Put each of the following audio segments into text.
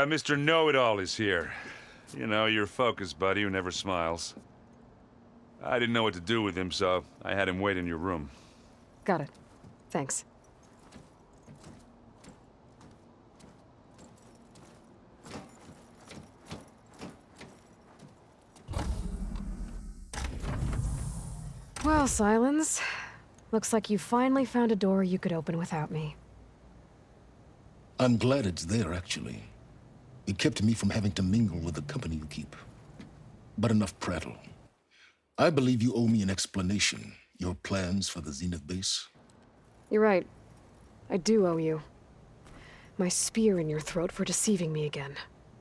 Mr. Know-It-All is here. You know, your focus buddy who never smiles. I didn't know what to do with him, so I had him wait in your room. Got it. Thanks. Well, Silence. Looks like you finally found a door you could open without me. I'm glad it's there, actually. It kept me from having to mingle with the company you keep. But enough prattle. I believe you owe me an explanation. Your plans for the Zenith base? You're right. I do owe you. My spear in your throat for deceiving me again.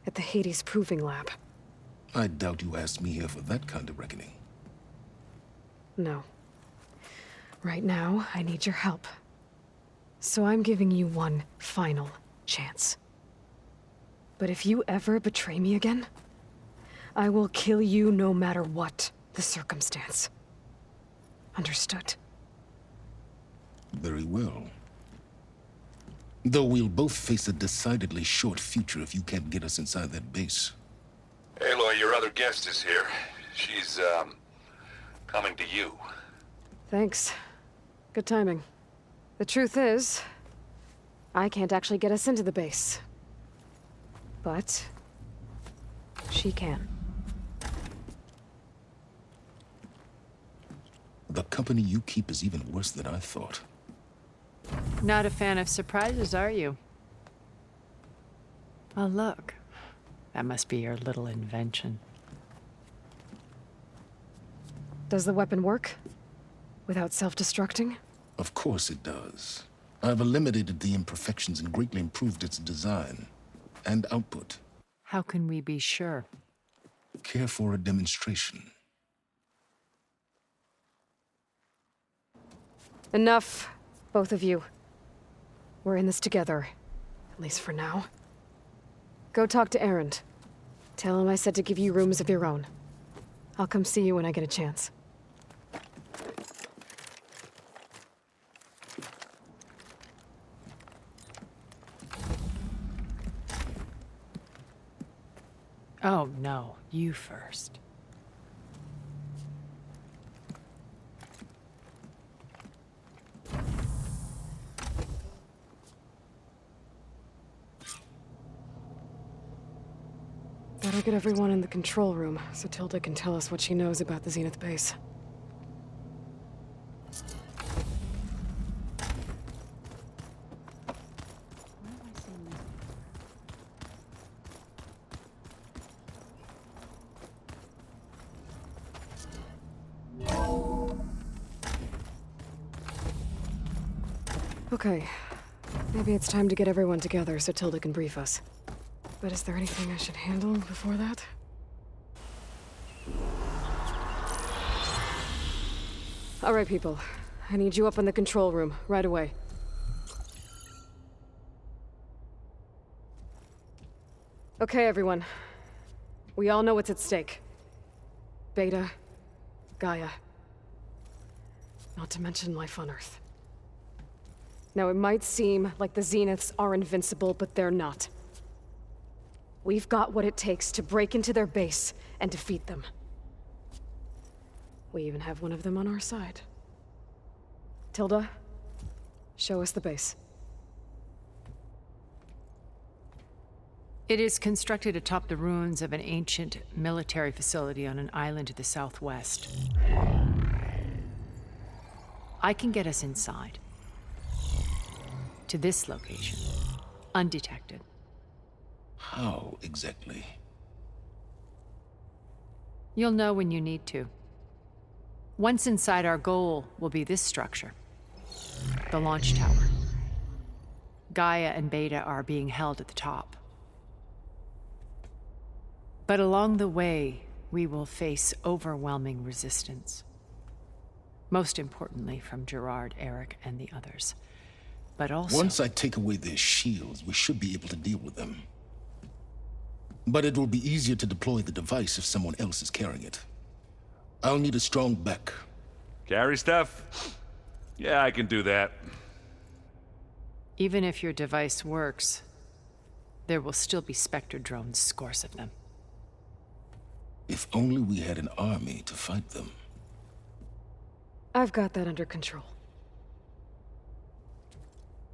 At the Hades Proving Lab. I doubt you asked me here for that kind of reckoning. No. Right now, I need your help. So I'm giving you one final chance. But if you ever betray me again, I will kill you no matter what the circumstance. Understood? Very well. Though we'll both face a decidedly short future if you can't get us inside that base. Aloy, your other guest is here. She's, coming to you. Thanks. Good timing. The truth is, I can't actually get us into the base. But she can. The company you keep is even worse than I thought. Not a fan of surprises, are you? Oh, look. That must be your little invention. Does the weapon work? Without self-destructing? Of course it does. I've eliminated the imperfections and greatly improved its design and output. How can we be sure? Care for a demonstration? Enough, both of you. We're in this together, at least for now. Go talk to Erend. Tell him I said to give you rooms of your own. I'll come see you when I get a chance. Oh, no. You first. Better get everyone in the control room, so Tilda can tell us what she knows about the Zenith base. Okay. Maybe it's time to get everyone together so Tilda can brief us. But is there anything I should handle before that? All right, people. I need you up in the control room, right away. Okay, everyone. We all know what's at stake. Beta, Gaia. Not to mention life on Earth. Now, it might seem like the Zeniths are invincible, but they're not. We've got what it takes to break into their base and defeat them. We even have one of them on our side. Tilda, show us the base. It is constructed atop the ruins of an ancient military facility on an island to the southwest. I can get us inside. To this location, undetected. How exactly? You'll know when you need to. Once inside, our goal will be this structure. The launch tower. Gaia and Beta are being held at the top. But along the way, we will face overwhelming resistance. Most importantly from Gerard, Eric, and the others. But also... Once I take away their shields, we should be able to deal with them. But it will be easier to deploy the device if someone else is carrying it. I'll need a strong back. Carry stuff? Yeah, I can do that. Even if your device works, There will still be Spectre drones, scores of them. If only we had an army to fight them. I've got that under control.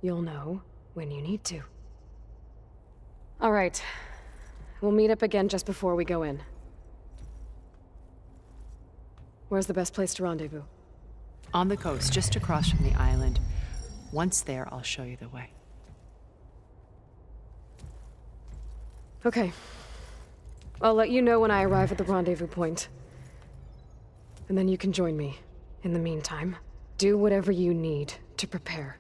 You'll know when you need to. All right. We'll meet up again just before we go in. Where's the best place to rendezvous? On the coast, just across from the island. Once there, I'll show you the way. Okay. I'll let you know when I arrive at the rendezvous point. And then you can join me. In the meantime, do whatever you need to prepare.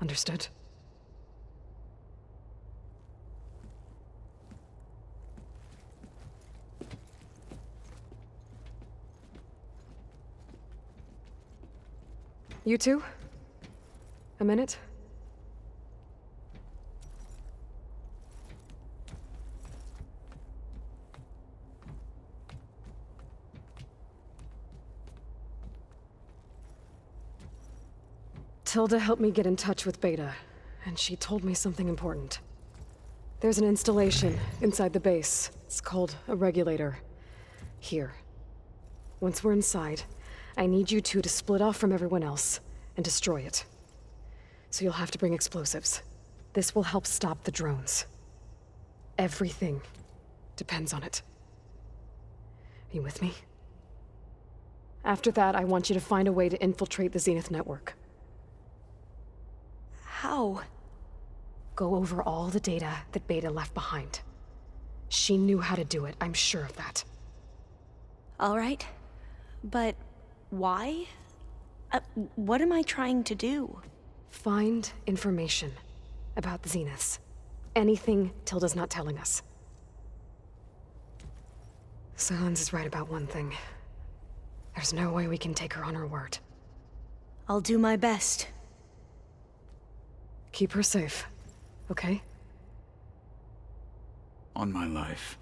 Understood? You two? A minute? Tilda helped me get in touch with Beta, and she told me something important. There's an installation inside the base. It's called a regulator. Here. Once we're inside, I need you two to split off from everyone else and destroy it. So you'll have to bring explosives. This will help stop the drones. Everything depends on it. Are you with me? After that, I want you to find a way to infiltrate the Zenith network. How? Go over all the data that Beta left behind. She knew how to do it, I'm sure of that. All right. But why? What am I trying to do? Find information about the Zeniths. Anything Tilda's not telling us. Silence is right about one thing. There's no way we can take her on her word. I'll do my best. Keep her safe, okay? On my life.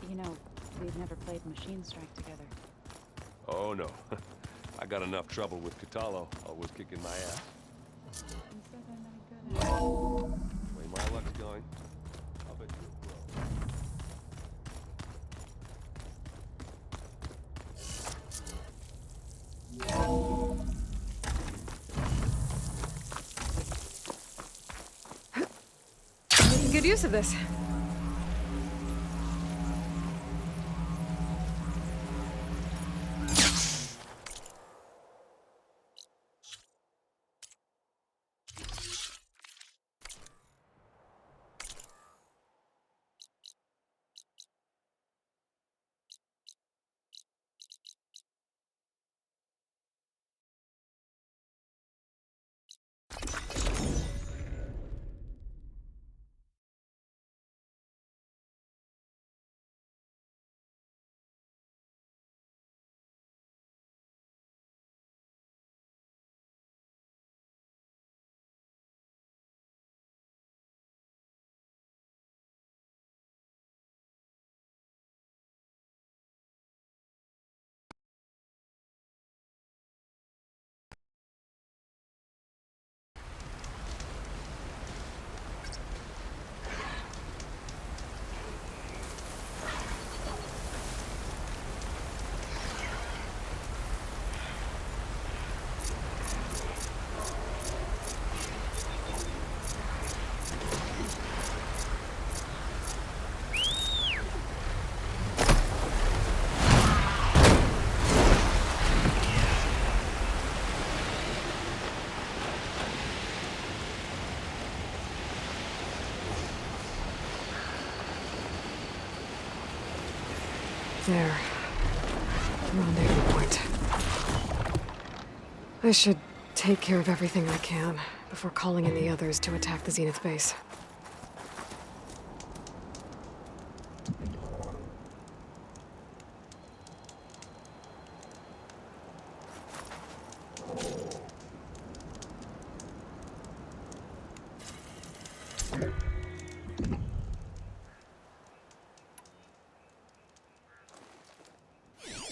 You know, we've never played Machine Strike together. Oh, no. I got enough trouble with Catalo, always kicking my ass. You said I'm not good at it. The way my luck's going, I'll bet you're a pro. Making good use of this. There. Rendezvous point. I should take care of everything I can before calling in the others to attack the Zenith base.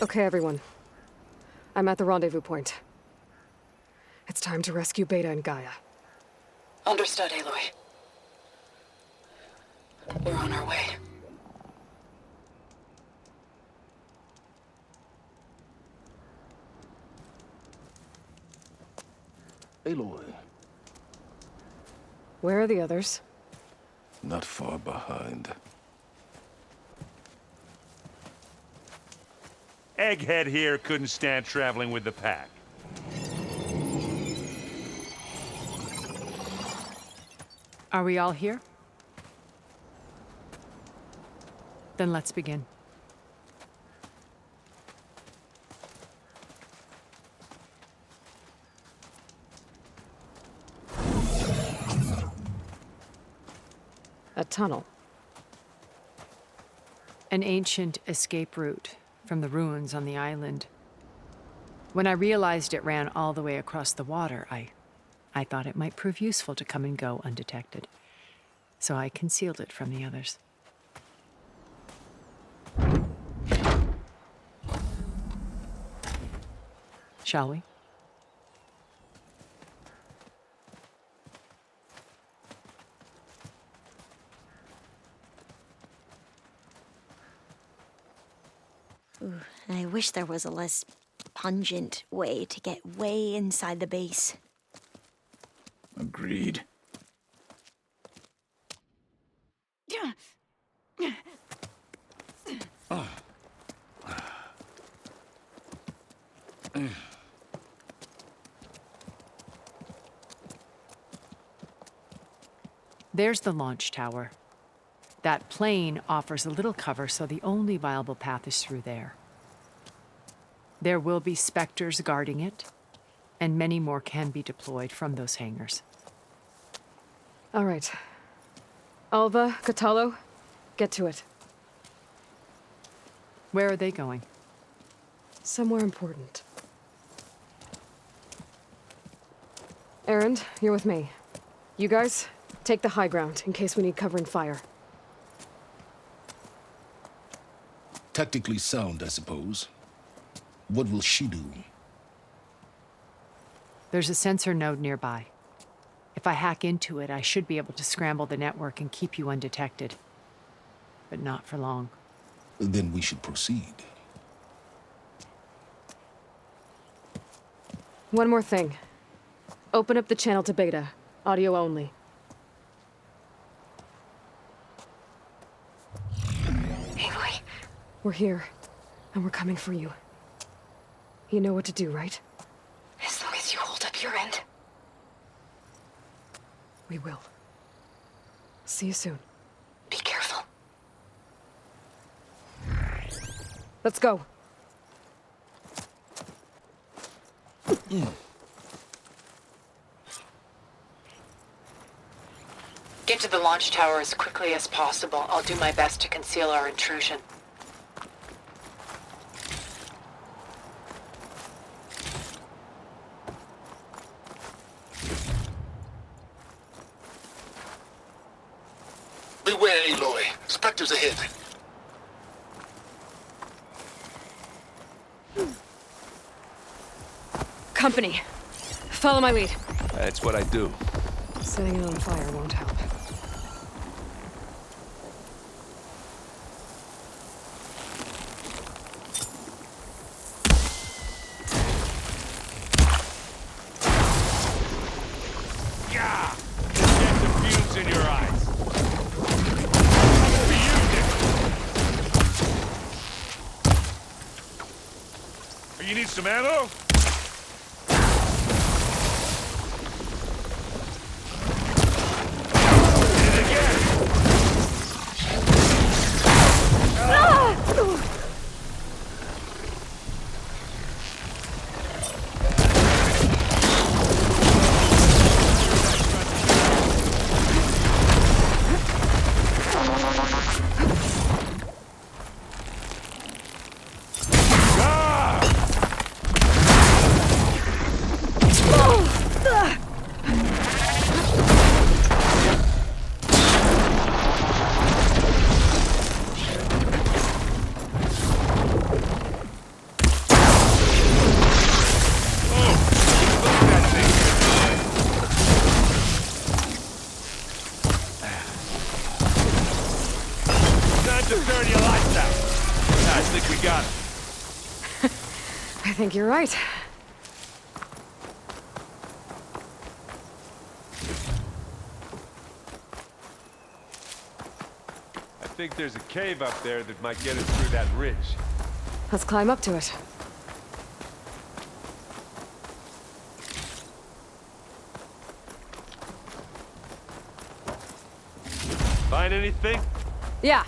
Okay, everyone. I'm at the rendezvous point. It's time to rescue Beta and Gaia. Understood, Aloy. We're on our way. Aloy, Where are the others? not far behind. Egghead here couldn't stand traveling with the pack. Are we all here? Then let's begin. A tunnel. An ancient escape route from the ruins on the island. When I realized it ran all the way across the water, I thought it might prove useful to come and go undetected. So I concealed it from the others. Shall we? I wish there was a less pungent way to get way inside the base. Agreed. There's the launch tower. That plane offers a little cover, so the only viable path is through there. There will be Spectres guarding it, and many more can be deployed from those hangars. All right. Alva, Catalo, get to it. Where are they going? Somewhere important. Erend, you're with me. You guys, take the high ground in case we need cover and fire. Tactically sound, I suppose. What will she do? There's a sensor node nearby. If I hack into it, I should be able to scramble the network and keep you undetected. But not for long. Then we should proceed. One more thing. Open up the channel to Beta. Audio only. Aloy, We're here, and we're coming for you. You know what to do, right? as long as you hold up your end. We will. See you soon. Be careful. Let's go. Get to the launch tower as quickly as possible. I'll do my best to conceal our intrusion. Beware, Aloy. Spectres ahead. Company. Follow my lead. That's what I do. Setting it on fire won't help. Yeah! Get the fumes in your eyes. You need some ammo? to turn your lights out. I think we got it. I think you're right. I think there's a cave up there that might get us through that ridge. Let's climb up to it. Find anything? Yeah.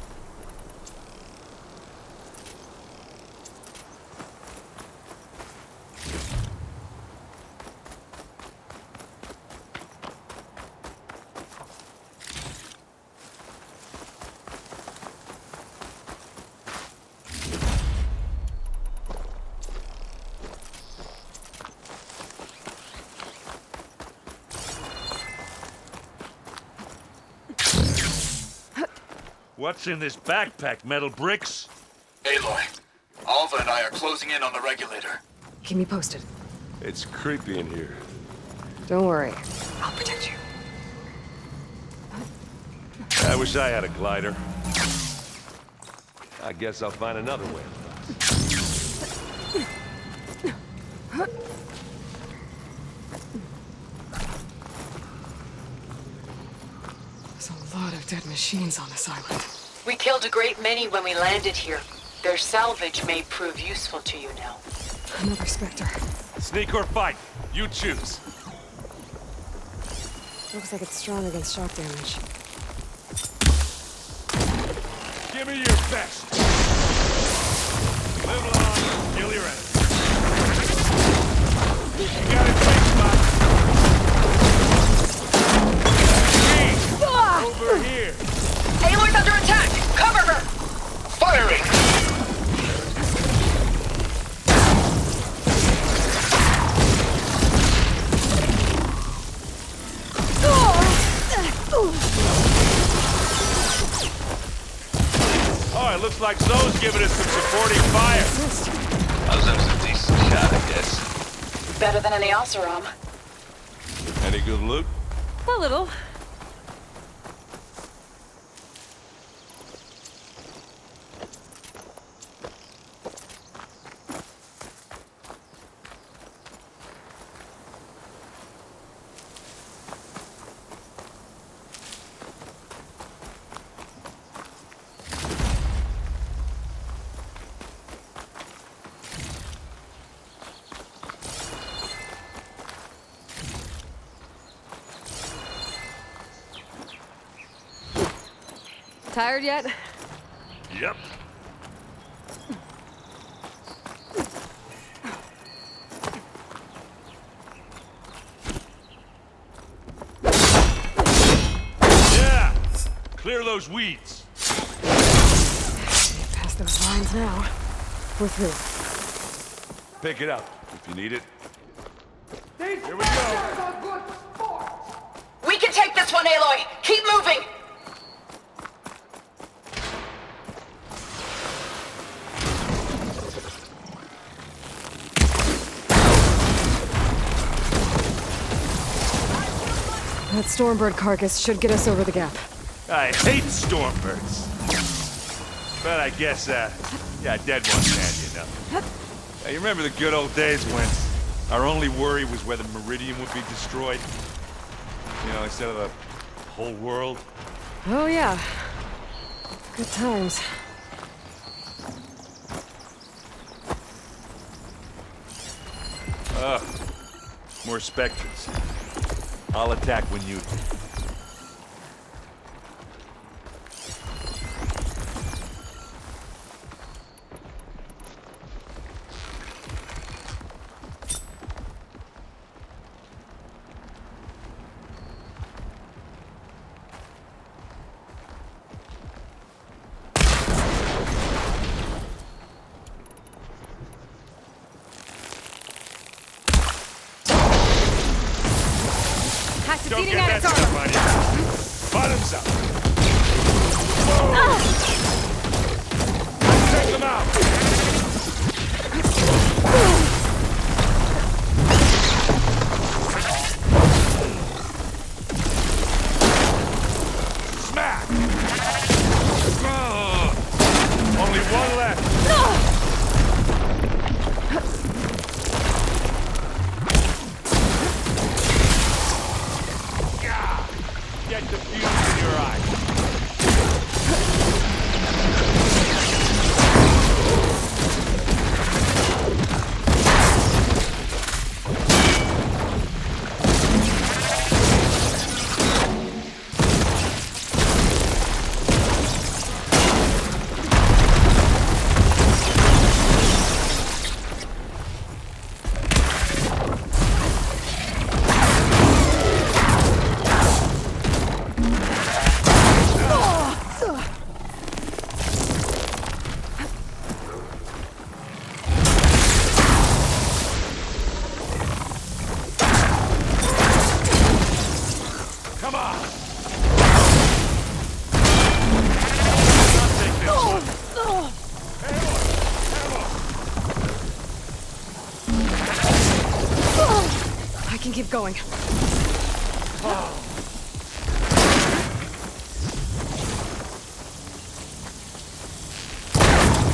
What's in this backpack, metal bricks? Aloy, Alva and I are closing in on the regulator. Keep me posted. It's creepy in here. Don't worry. I'll protect you. I wish I had a glider. I guess I'll find another way. There's a lot of dead machines on this island. We killed a great many when we landed here. Their salvage may prove useful to you now. Another Spectre. Sneak or fight, you choose. Looks like it's strong against shock damage. Give me your best. Live long, kill your enemy. You got a safe spot. Over here. Aloy's under attack! Cover her! Firing! Oh, it looks like Zoe's giving us some supporting fire. How's that a decent shot, I guess? Better than any Oseram. Any good loot? A little. Tired yet? Yep. Yeah! Clear those weeds. Past those lines now. We're through. Pick it up if you need it. Here we go. We can take this one, Aloy! Keep moving! That Stormbird carcass should get us over the gap. I hate stormbirds. But I guess, yeah, dead ones can, you know. You remember the good old days when our only worry was whether Meridian would be destroyed? You know, instead of the whole world? Oh yeah. Good times. More specters. I'll attack when you... Has Don't succeeding get at that its stuff armor. on fuse in your eye. Come on! I'll take this one. I can keep going.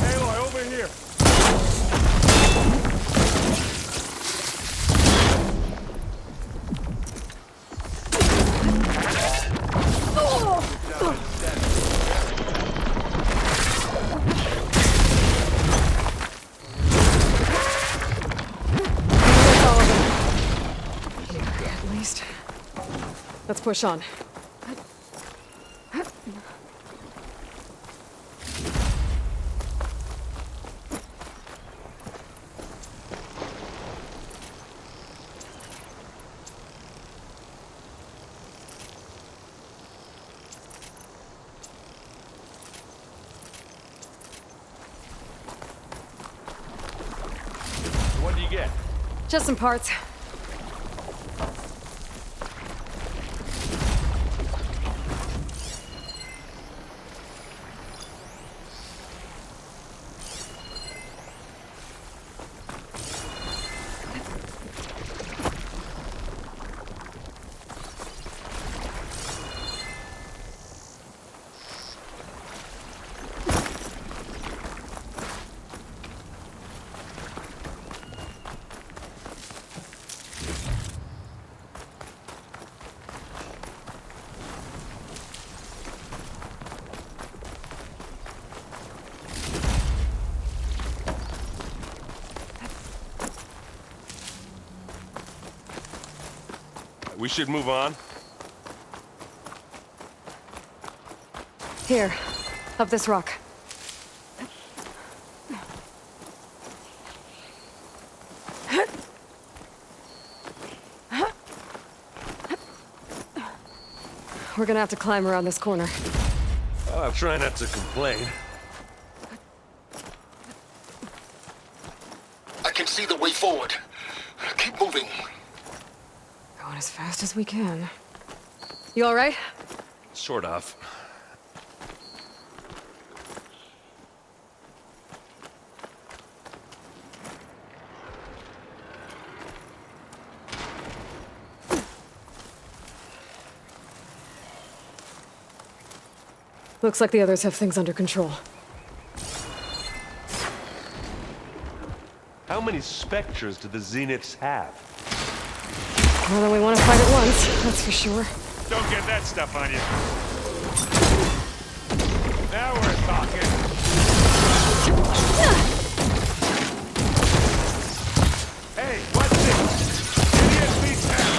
Aloy, over here! That's all of them. At least. Let's push on. What do you get? Just some parts. We should move on. Here, up this rock. We're gonna have to climb around this corner. Well, I'll try not to complain. I can see the way forward. Keep moving. Going as fast as we can. You all right? Sort of. Looks like the others have things under control. How many specters do the Zeniths have? More than we want to fight at once, that's for sure. Don't get that stuff on you. Now we're talking. Hey, what's this? Idiot beats hell.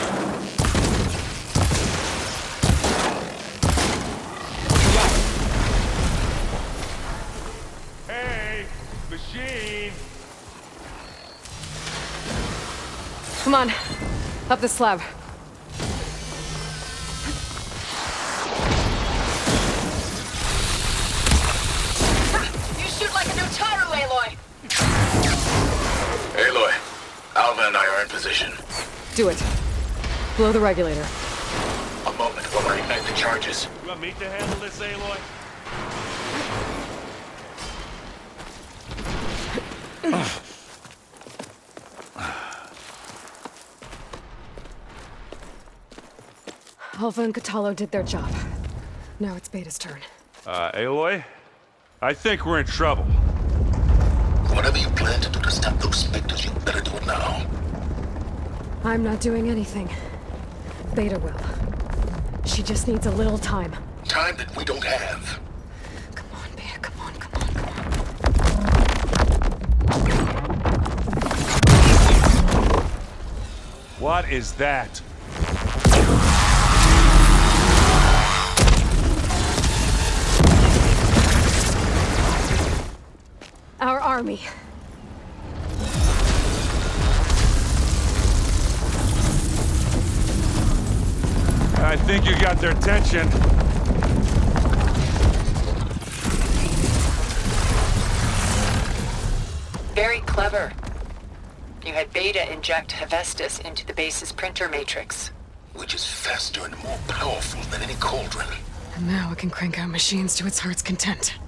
Hey, machine. Come on, up the slab. You shoot like a new Taru, Aloy! Aloy, Alva and I are in position. Do it. Blow the regulator. A moment while I ignite the charges. You want me to handle this, Aloy? Alva and Catalo did their job. Now it's Beta's turn. Aloy? I think we're in trouble. Whatever you plan to do to stop those specters, you better do it now. I'm not doing anything. Beta will. She just needs a little time. Time that we don't have. Come on, Beta, come on, come on, come on. What is that? Our army. I think you got their attention. Very clever. You had Beta inject Hephaestus into the base's printer matrix. Which is faster and more powerful than any cauldron. And now it can crank out machines to its heart's content.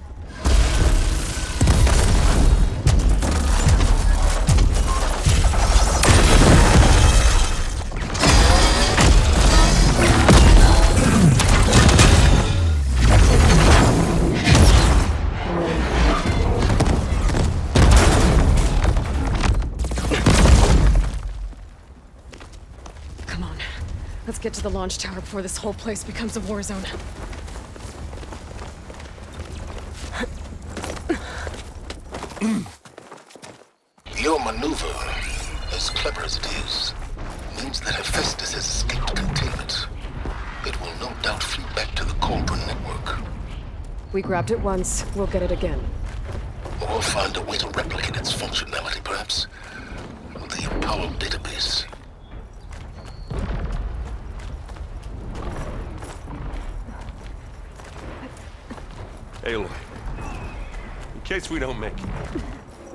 Come on. Let's get to the launch tower before this whole place becomes a war zone. Your maneuver, as clever as it is, means that Hephaestus has escaped containment. It will no doubt flee back to the Cauldron network. We grabbed it once, we'll get it again. Or find a way to replicate its functionality, perhaps. The Apollo database. Aloy, in case we don't make it,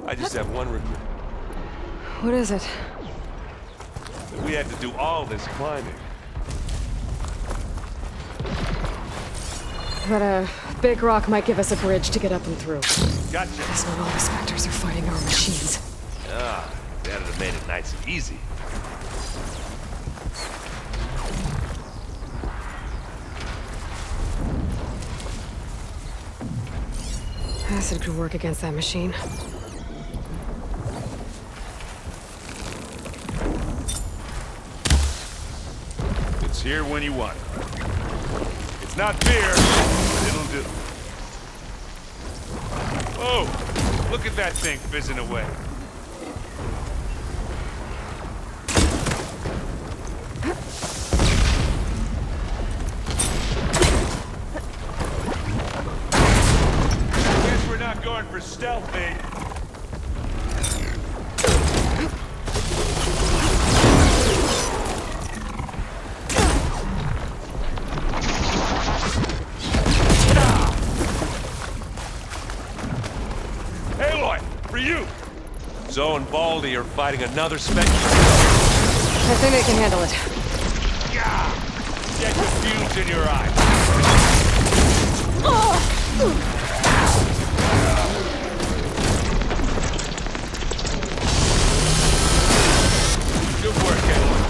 I just have one regret. What is it? That we had to do all this climbing. That a big rock might give us a bridge to get up and through. Gotcha. That's when all the specters are fighting our machines. Ah, that'd have made it nice and easy. Acid could work against that machine. It's here when you want it. It's not beer, but it'll do. Oh, look at that thing fizzing away. Guess we're not going for stealth, mate. Aloy, for you! Zoe and Baldy are fighting another spectre. I think I can handle it. Yeah! Get your fumes in your eyes. Good work, Aloy.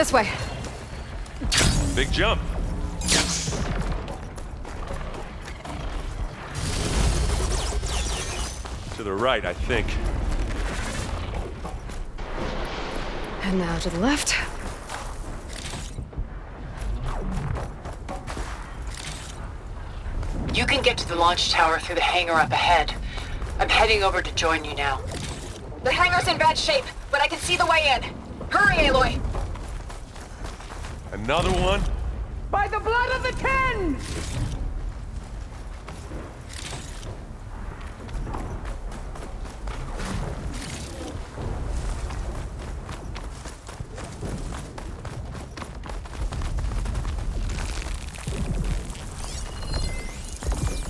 This way. Big jump. To the right, I think. And now to the left. You can get to the launch tower through the hangar up ahead. I'm heading over to join you now. The hangar's in bad shape, but I can see the way in. Hurry, Aloy! Another one? By the blood of the Ten!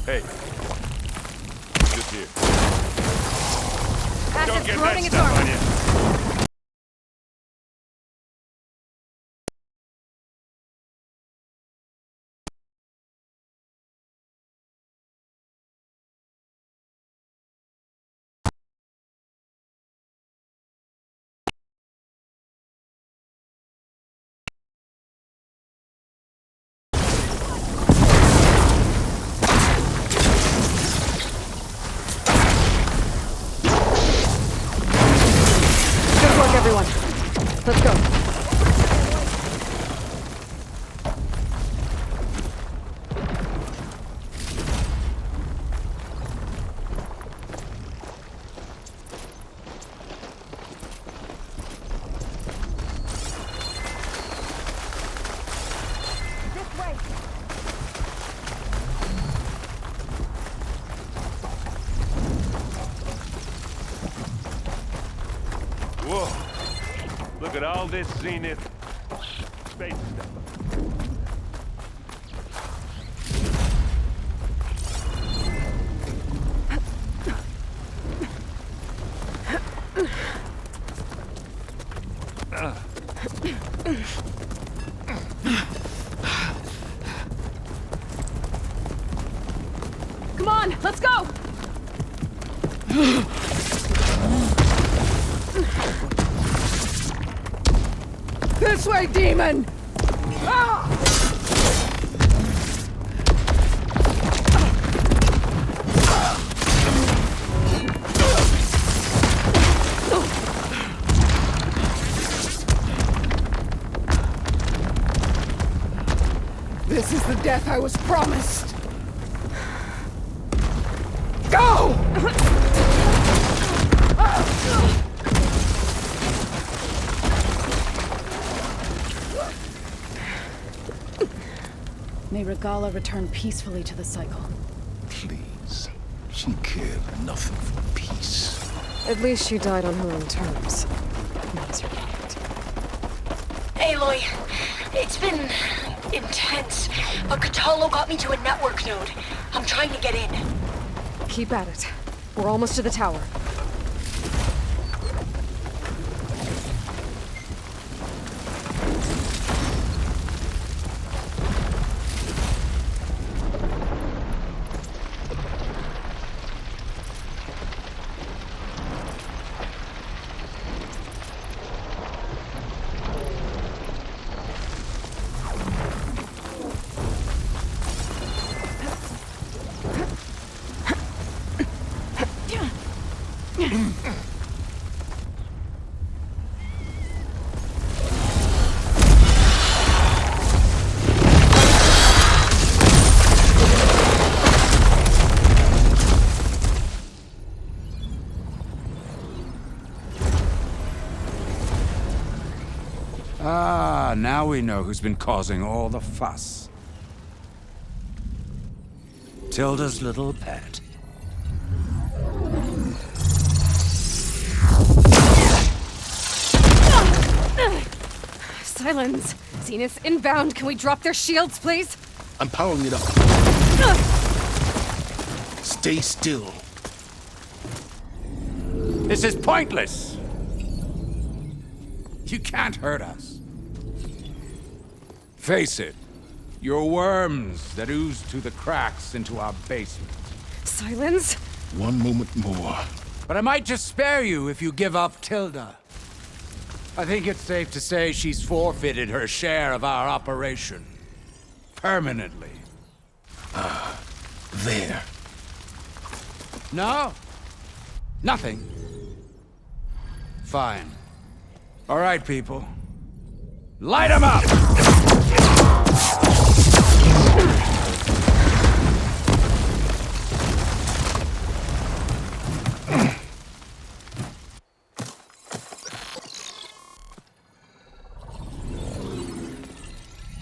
Hey. Just here. Don't Acid's get that corroding its stuff armor. on you. Good work, everyone. Let's go. Whoa. Look at all this Zenith space stuff. Come on, let's go! This way, demon! Ah! This is the death I was promised. Go! May Regala return peacefully to the cycle. Please. She cared nothing for peace. At least she died on her own terms. That's her fault. Aloy, it's been intense, but Catalo got me to a network node. I'm trying to get in. Keep at it. We're almost to the tower. Ah, now we know who's been causing all the fuss. Tilda's little pet. Silence! Zenith inbound. Can we drop their shields, please? I'm powering it up. Stay still. This is pointless! You can't hurt us. Face it, you're worms that ooze through the cracks into our basement. Silence? One moment more. But I might just spare you if you give up Tilda. I think it's safe to say she's forfeited her share of our operation. Permanently. There. No? Nothing? Fine. All right, people. Light 'em up!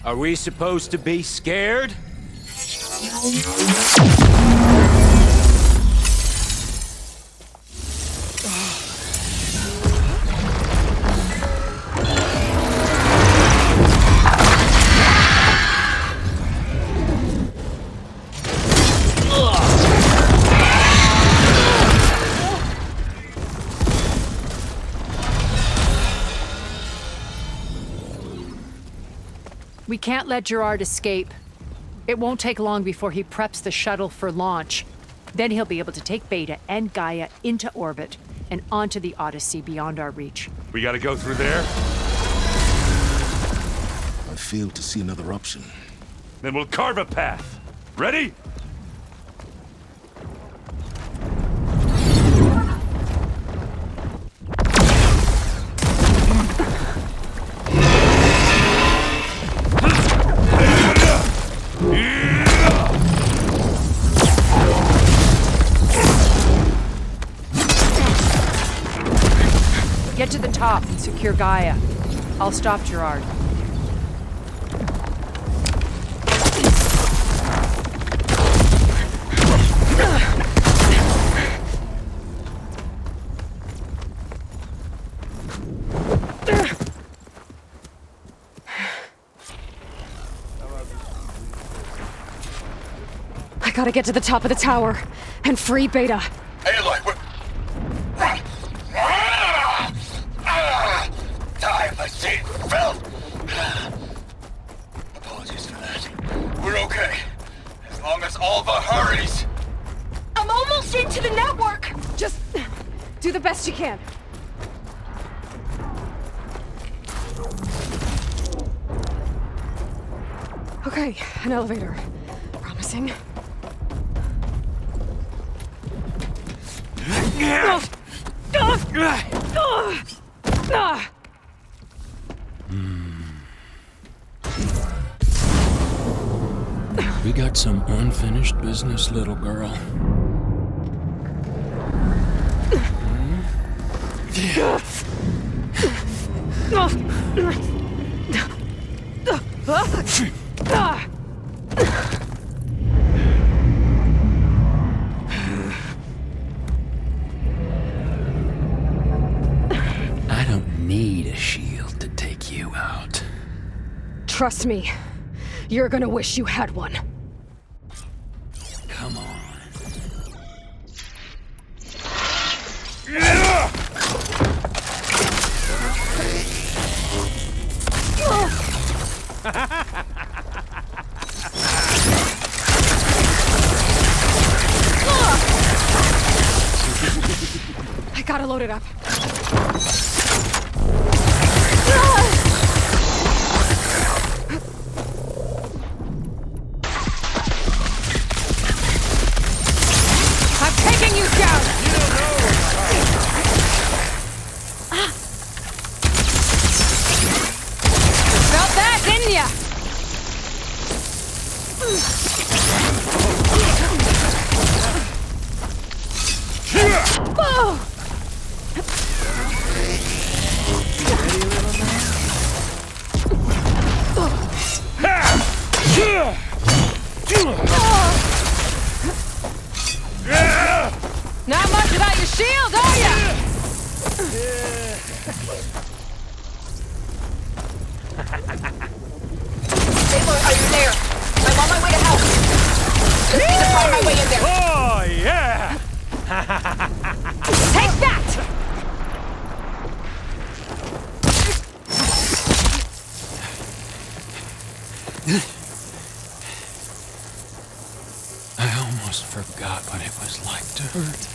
Are we supposed to be scared? We can't let Gerard escape. It won't take long before he preps the shuttle for launch. Then he'll be able to take Beta and Gaia into orbit and onto the Odyssey beyond our reach. We gotta go through there? I fail to see another option. Then we'll carve a path. Ready? Get to the top and secure Gaia. I'll stop Gerard. I gotta get to the top of the tower and free Beta. Aloy, we're... Time machine fell! Apologies for that. We're okay. As long as Alva hurries. I'm almost into the network! Just do the best you can. Okay, an elevator. Promising. We got some unfinished business, little girl. I don't need a shield to take you out. Trust me, you're gonna wish you had one. Come on. I gotta load it up. I'm taking you down! Felt that, didn't ya? Not much without your shield, are ya? Aloy, are you there? I'm on my way to help. Just need to find my way in there. Oh, yeah! Take that! I almost forgot what it was like to hurt.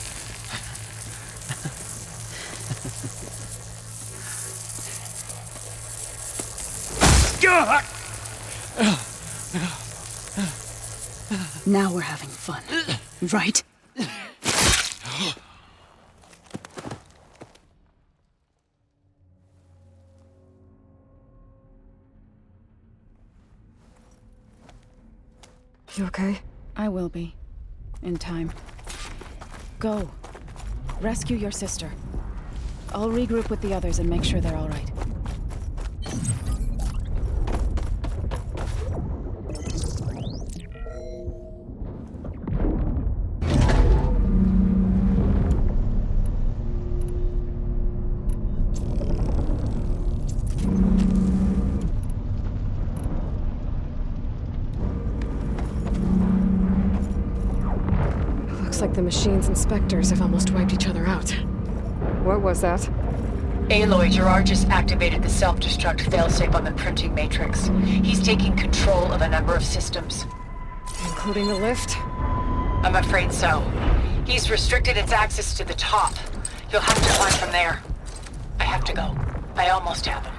Now we're having fun, right? You okay? I will be. In time. Go. Rescue your sister. I'll regroup with the others and make sure they're all right. Looks like the machine's inspectors have almost wiped each other out. What was that? Aloy, Gerard just activated the self-destruct failsafe on the printing matrix. He's taking control of a number of systems. Including the lift? I'm afraid so. He's restricted its access to the top. You'll have to climb from there. I have to go. I almost have him.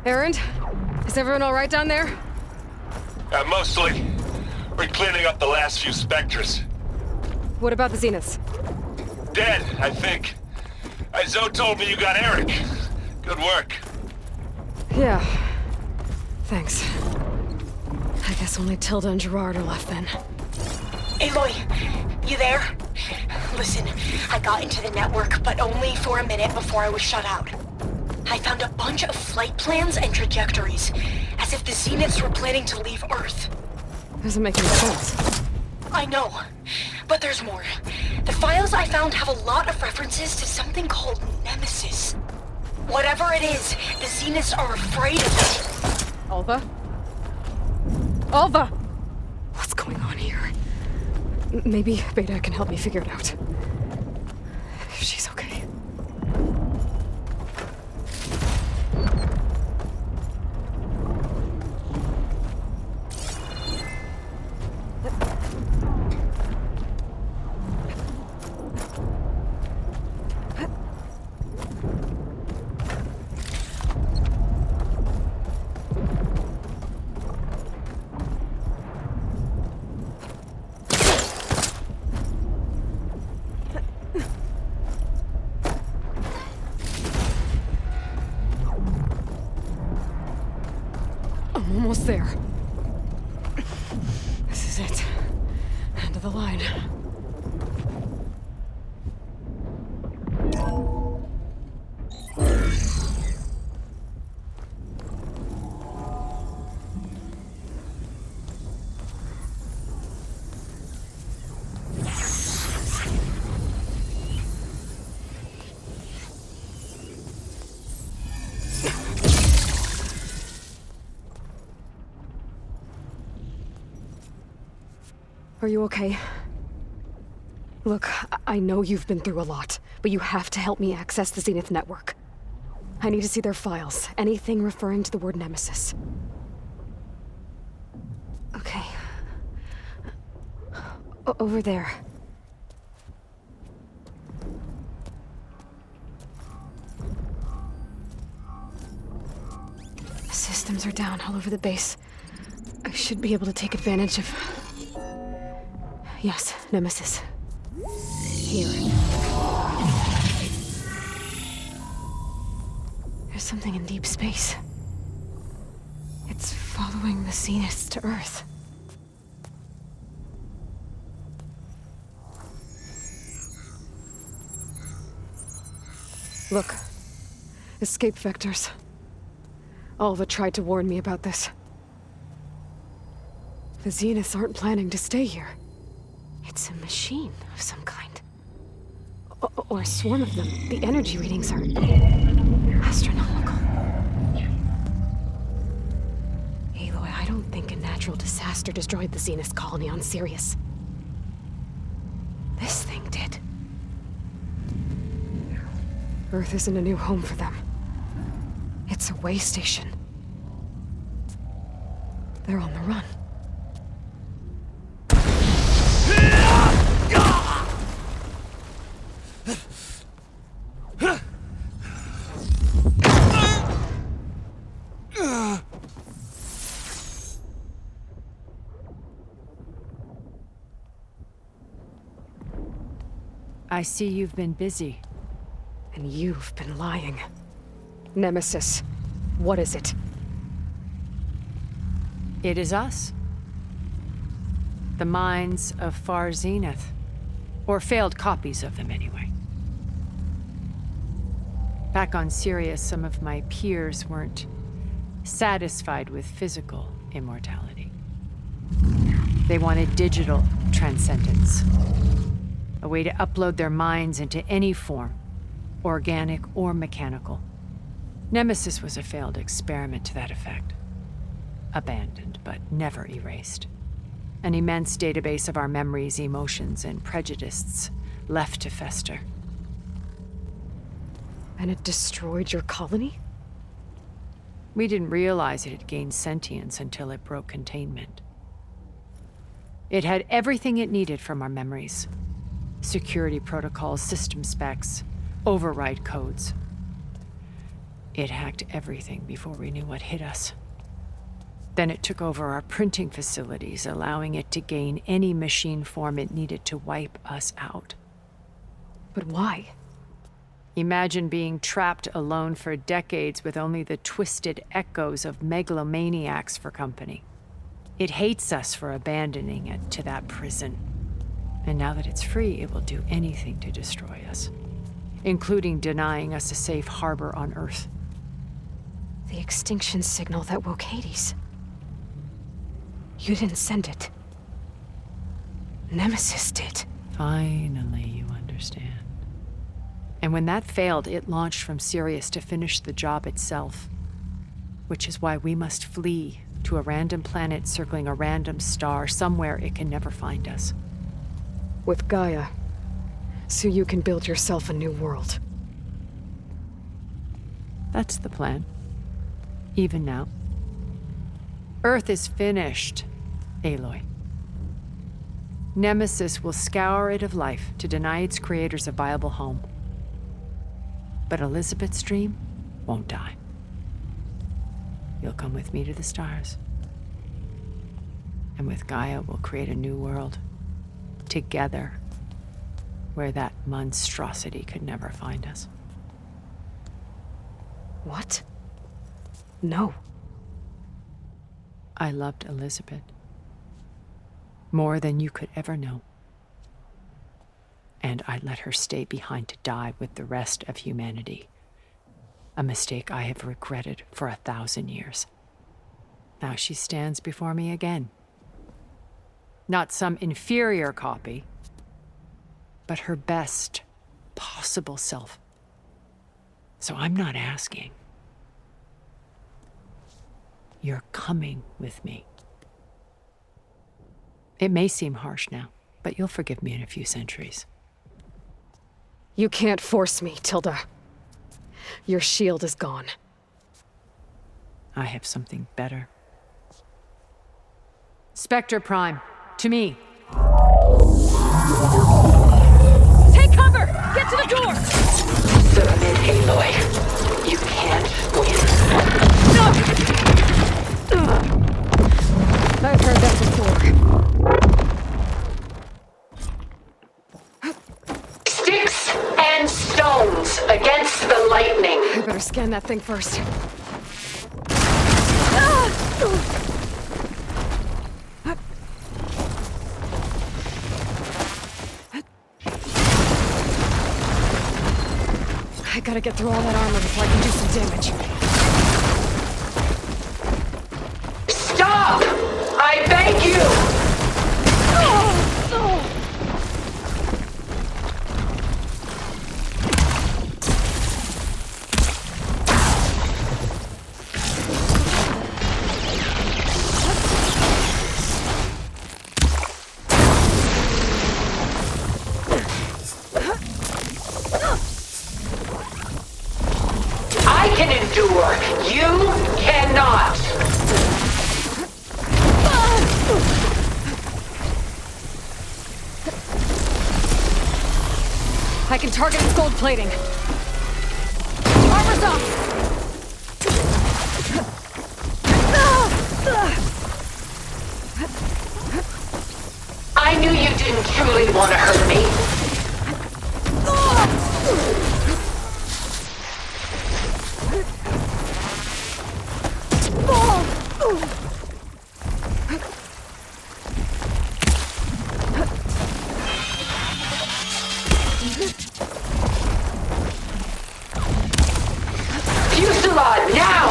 Erend? Is everyone all right down there? Mostly. We're cleaning up the last few specters. What about the Zeniths? Dead, I think. Zoe told me you got Eric. Good work. Yeah. Thanks. I guess only Tilda and Gerard are left then. Aloy, you there? Listen, I got into the network, but only for a minute before I was shut out. I found a bunch of flight plans and trajectories, as if the Zeniths were planning to leave Earth. Doesn't make any sense. I know, but there's more. The files I found have a lot of references to something called Nemesis. Whatever it is, the Zeniths are afraid of it. Alva? Alva! What's going on here? Maybe Beta can help me figure it out. If she's okay. I'm almost there. This is it. End of the line. Are you okay? Look, I know you've been through a lot, but you have to help me access the Zenith network. I need to see their files, anything referring to the word Nemesis. Okay. Over there. The systems are down all over the base. I should be able to take advantage of... Yes, Nemesis. Here. There's something in deep space. It's following the Zeniths to Earth. Look. Escape vectors. Alva tried to warn me about this. The Zeniths aren't planning to stay here. It's a machine of some kind. Or a swarm of them. The energy readings are astronomical. Aloy, I don't think a natural disaster destroyed the Zenith colony on Sirius. This thing did. Earth isn't a new home for them. It's a way station. They're on the run. I see you've been busy. And you've been lying. Nemesis, what is it? It is us. The minds of Far Zenith. Or failed copies of them, anyway. Back on Sirius, some of my peers weren't satisfied with physical immortality. They wanted digital transcendence. A way to upload their minds into any form, organic or mechanical. Nemesis was a failed experiment to that effect. Abandoned, but never erased. An immense database of our memories, emotions, and prejudices left to fester. And it destroyed your colony? We didn't realize it had gained sentience until it broke containment. It had everything it needed from our memories. Security protocols, system specs, override codes. It hacked everything before we knew what hit us. Then it took over our printing facilities, allowing it to gain any machine form it needed to wipe us out. But why? Imagine being trapped alone for decades with only the twisted echoes of megalomaniacs for company. It hates us for abandoning it to that prison. And now that it's free, it will do anything to destroy us, including denying us a safe harbor on Earth. The extinction signal that woke Hades. You didn't send it. Nemesis did. Finally, you understand. And when that failed, it launched from Sirius to finish the job itself. Which is why we must flee to a random planet circling a random star, somewhere it can never find us. With Gaia, so you can build yourself a new world. That's the plan. Even now. Earth is finished, Aloy. Nemesis will scour it of life to deny its creators a viable home. But Elizabeth's dream won't die. You'll come with me to the stars. And with Gaia, we'll create a new world. Together, where that monstrosity could never find us. What? No. I loved Elizabeth. More than you could ever know. And I let her stay behind to die with the rest of humanity. A mistake I have regretted for 1,000 years. Now she stands before me again. Not some inferior copy, but her best possible self. So I'm not asking. You're coming with me. It may seem harsh now, but you'll forgive me in a few centuries. You can't force me, Tilda. Your shield is gone. I have something better. Spectre Prime, to me. Take cover! Get to the door! Submit, Aloy. You can't win. I've heard that before. Sticks and stones against the lightning. I better scan that thing first. I gotta get through all that armor before I can do some damage. Stop! I I beg you! I can endure. You cannot. I can target its gold plating. Armor's up! I knew you didn't truly want to hurt me. Fuselage, now!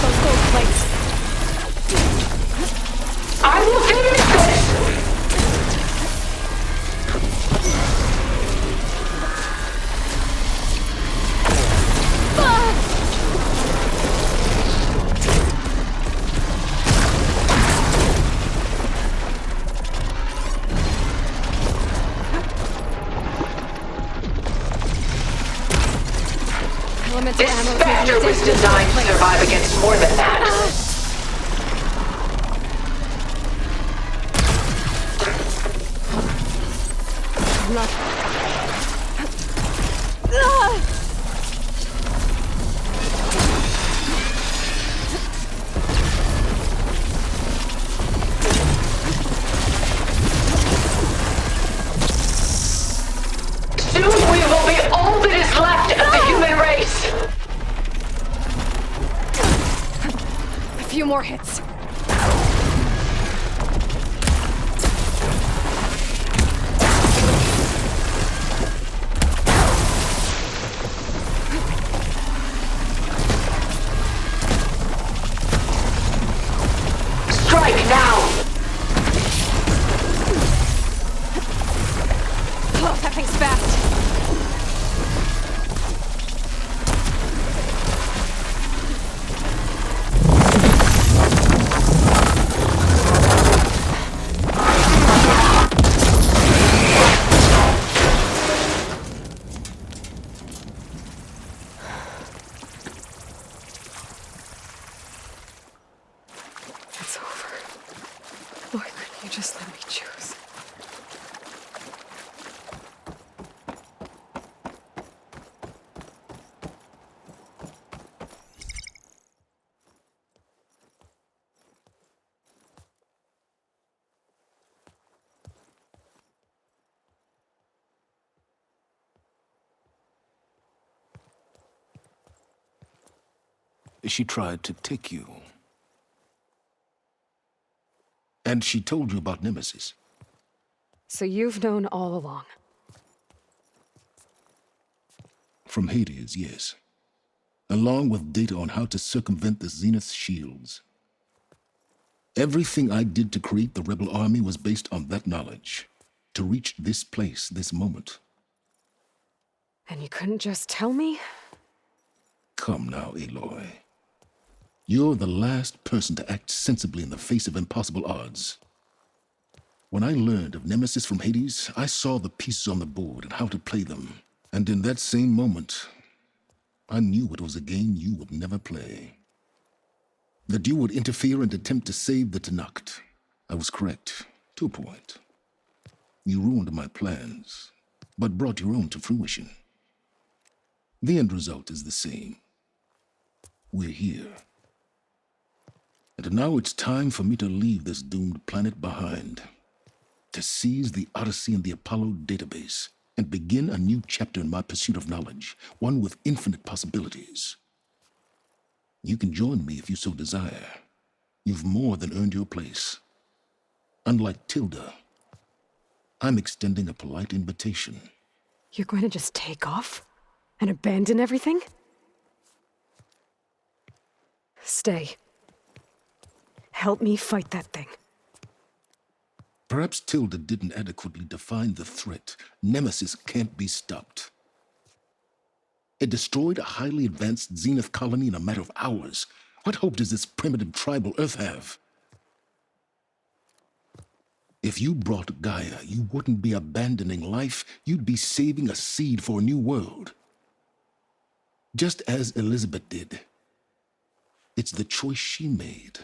Those gold plates. I will finish this! Elemental This ammo is Spectre making was its designed to survive against more than that. I'm not... Soon we will be all that is left of the human race. A few more hits. Strike now! Oh, that thing's fast. It's over. Why couldn't you just let me choose? She tried to take you. And she told you about Nemesis. So you've known all along. From Hades, yes. Along with data on how to circumvent the Zenith's shields. Everything I did to create the Rebel Army was based on that knowledge. To reach this place, this moment. And you couldn't just tell me? Come now, Aloy. You're the last person to act sensibly in the face of impossible odds. When I learned of Nemesis from Hades, I saw the pieces on the board and how to play them. And in that same moment, I knew it was a game you would never play. That you would interfere and attempt to save the Tenakth. I was correct, to a point. You ruined my plans, but brought your own to fruition. The end result is the same. We're here. And now it's time for me to leave this doomed planet behind. To seize the Odyssey and the Apollo database and begin a new chapter in my pursuit of knowledge, one with infinite possibilities. You can join me if you so desire. You've more than earned your place. Unlike Tilda, I'm extending a polite invitation. You're going to just take off? And abandon everything? Stay. Help me fight that thing. Perhaps Tilda didn't adequately define the threat. Nemesis can't be stopped. It destroyed a highly advanced Zenith colony in a matter of hours. What hope does this primitive tribal Earth have? If you brought Gaia, you wouldn't be abandoning life, you'd be saving a seed for a new world. Just as Elizabeth did. It's the choice she made.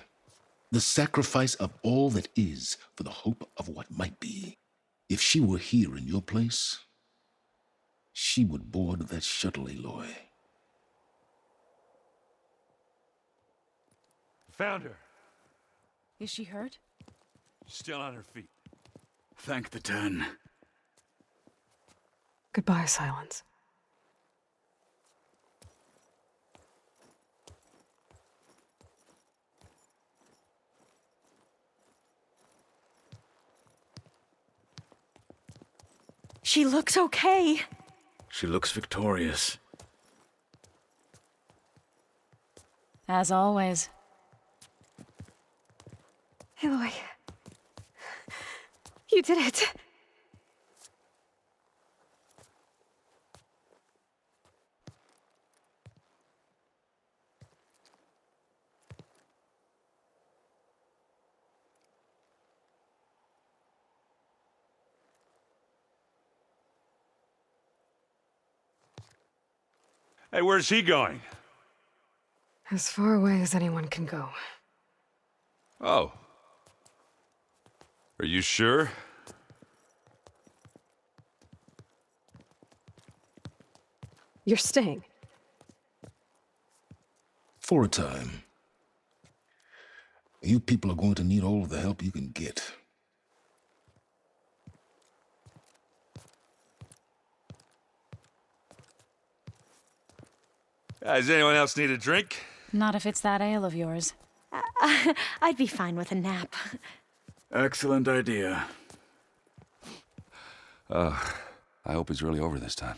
The sacrifice of all that is for the hope of what might be. If she were here in your place, she would board that shuttle, Aloy. Found her. Is she hurt? Still on her feet. Thank the Ten. Goodbye, Silence. She looks okay. She looks victorious. As always. Aloy. You did it. Hey, where's he going? As far away as anyone can go. Oh. Are you sure? You're staying. For a time. You people are going to need all of the help you can get. Does anyone else need a drink? Not if it's that ale of yours. I'd be fine with a nap. Excellent idea. I hope it's really over this time.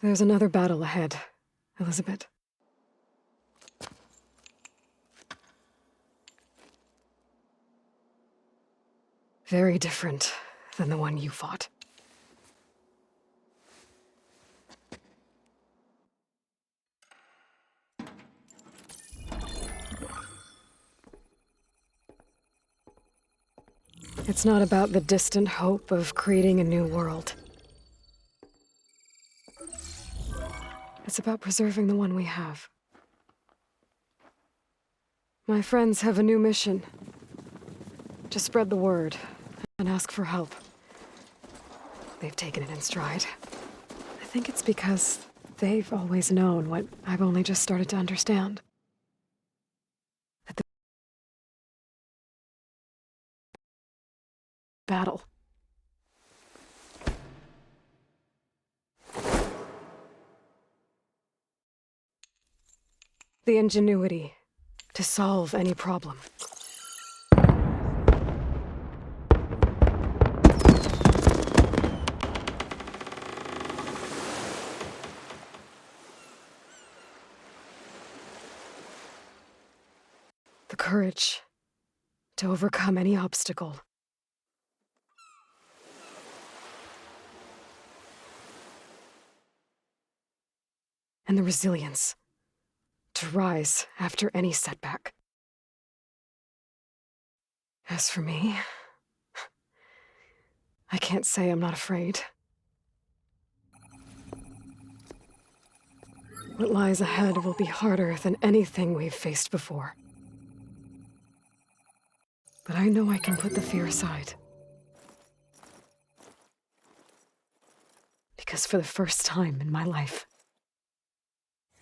There's another battle ahead, Elizabeth. Very different than the one you fought. It's not about the distant hope of creating a new world. It's about preserving the one we have. My friends have a new mission. To spread the word and ask for help. They've taken it in stride. I think it's because they've always known what I've only just started to understand. That the battle. The ingenuity to solve any problem. The courage to overcome any obstacle. And the resilience to rise after any setback. As for me, I can't say I'm not afraid. What lies ahead will be harder than anything we've faced before. But I know I can put the fear aside. Because for the first time in my life,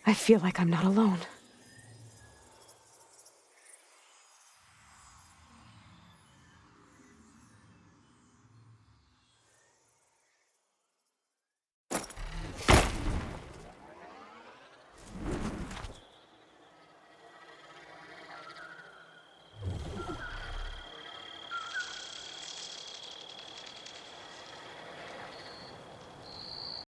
I feel like I'm not alone.